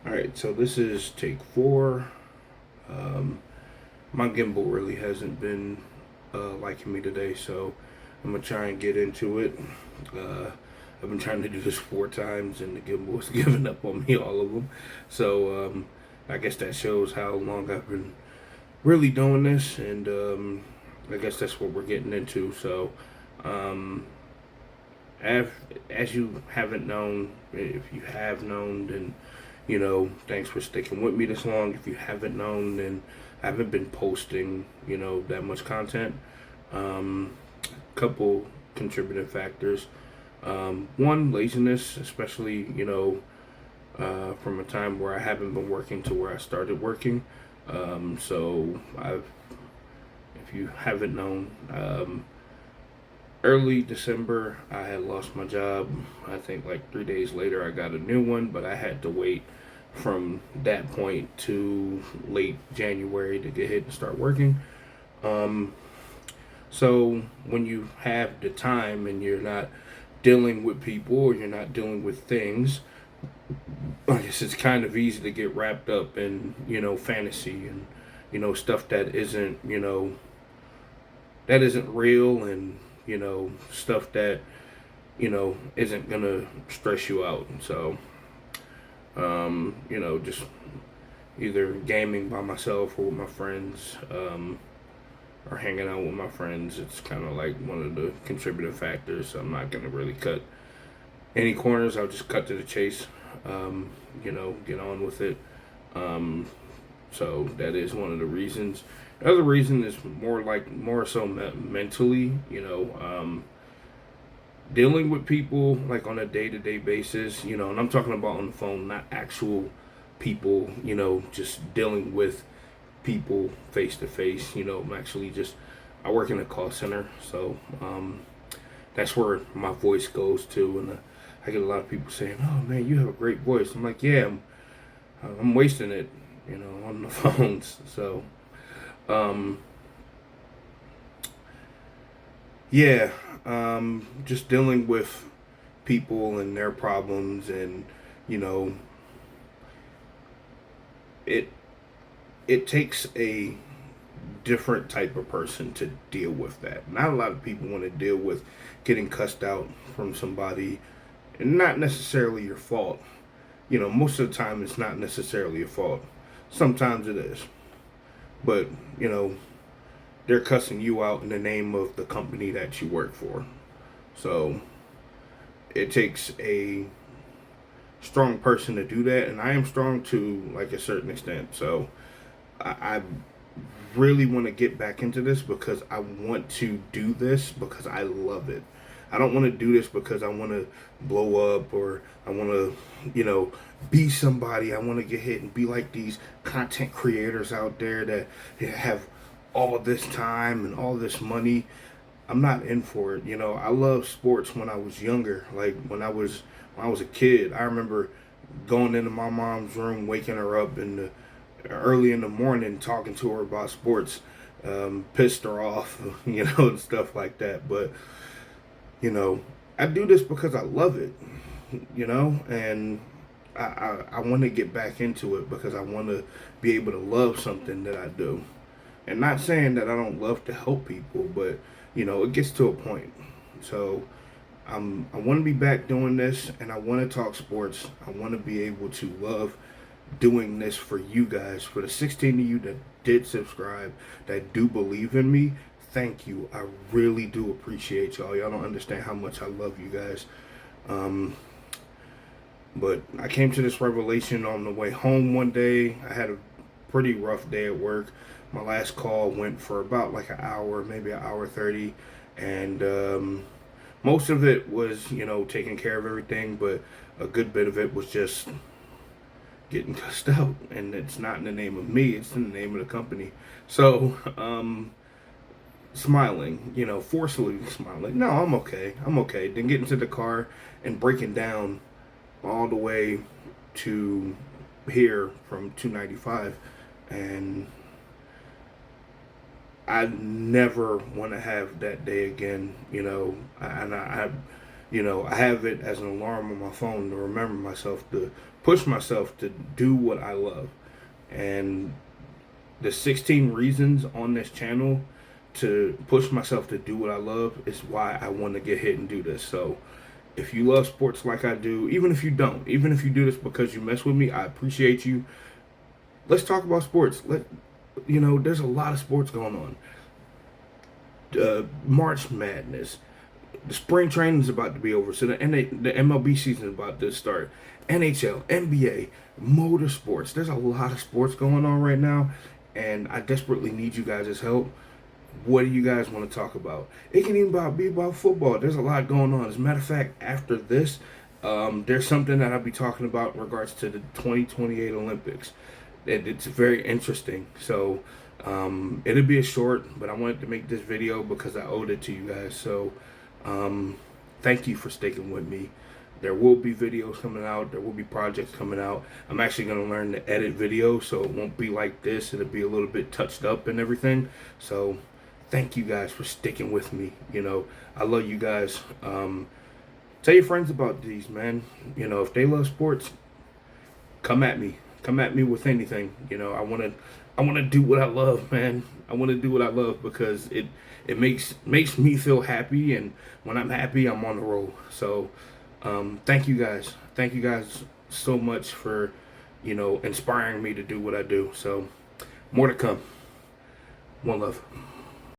All right, so this is take four. Um, my gimbal really hasn't been liking me today, so I'm gonna try and get into it. Uh, I've been trying to do this 4 times, and the gimbal's giving up on me all of them. So I guess that shows how long I've been really doing this, and I guess that's what we're getting into. So um, as, as you haven't known, if you have known, then thanks for sticking with me this long. If you haven't known, then I haven't been posting, that much content. Couple contributing factors. One, laziness, especially, from a time where I haven't been working to where I started working. So if you haven't known, early December, I had lost my job. I think like 3 days later, I got a new one, but I had to wait from that point to late January to get hit and start working. Um, so when you have the time and you're not dealing with people or you're not dealing with things, I guess it's kind of easy to get wrapped up in fantasy and stuff that isn't real, and stuff that isn't gonna stress you out. So just either gaming by myself or with my friends, or hanging out with my friends. It's kind of like one of the contributing factors. So I'm not gonna really cut any corners. I'll just cut to the chase. Get on with it. Um, so that is one of the reasons. The other reason is more so mentally. Dealing with people like on a day-to-day basis, and I'm talking about on the phone, not actual people, just dealing with people face to face. I'm actually just, I work in a call center, so that's where my voice goes to. And I get a lot of people saying, "Oh man, you have a great voice." I'm like, "Yeah, I'm wasting it, on the phones." So um, yeah, just dealing with people and their problems, and you know, it it takes a different type of person to deal with that. Not a lot of people want to deal with getting cussed out from somebody, and not necessarily your fault. Most of the time it's not necessarily your fault. Sometimes it is, but you know, they're cussing you out in the name of the company that you work for. So it takes a strong person to do that, and I am strong to like a certain extent. So I really want to get back into this because I want to do this because I love it. I don't want to do this because I want to blow up or I want to, be somebody. I want to get hit and be like these content creators out there that have all of this time and all this money. I'm not in for it. I love sports when I was younger. Like when I was a kid, I remember going into my mom's room, waking her up in the early in the morning, talking to her about sports, pissed her off, and stuff like that. But you know, I do this because I love it, and I want to get back into it because I want to be able to love something that I do. And not saying that I don't love to help people, but it gets to a point. So I want to be back doing this, and I want to talk sports. I want to be able to love doing this for you guys, for the 16 of you that did subscribe, that do believe in me. Thank you. I really do appreciate y'all. Y'all don't understand how much I love you guys. Um, but I came to this revelation on the way home one day. I had a pretty rough day at work. My last call went for about like an hour, maybe an hour 30. And most of it was, taking care of everything, but a good bit of it was just getting cussed out. And it's not in the name of me, it's in the name of the company. So, smiling, forcefully smiling. No, I'm okay. I'm okay. Then getting to the car and breaking down all the way to here from 295, and I never want to have that day again. And I I have it as an alarm on my phone to remember myself, to push myself to do what I love. And the 16 reasons on this channel to push myself to do what I love is why I want to get hit and do this. So if you love sports like I do, even if you don't, even if you do this because you mess with me, I appreciate you. Let's talk about sports. There's a lot of sports going on. March Madness. The spring training is about to be over, so the MLB season is about to start. NHL, NBA, motorsports. There's a lot of sports going on right now, and I desperately need you guys' help. What do you guys want to talk about? It can even be about football. There's a lot going on. As a matter of fact, after this, there's something that I'll be talking about in regards to the 2028 Olympics. It's very interesting. So it'll be a short, but I wanted to make this video because I owed it to you guys. So thank you for sticking with me. There will be videos coming out. There will be projects coming out. I'm actually going to learn to edit videos, so it won't be like this. It'll be a little bit touched up and everything. So thank you guys for sticking with me. I love you guys. Tell your friends about these, man. If they love sports, come at me. Come at me with anything. I want to do what I love, man. I want to do what I love because it makes me feel happy, and when I'm happy, I'm on the roll. So thank you guys. Thank you guys so much for inspiring me to do what I do. So more to come. One love.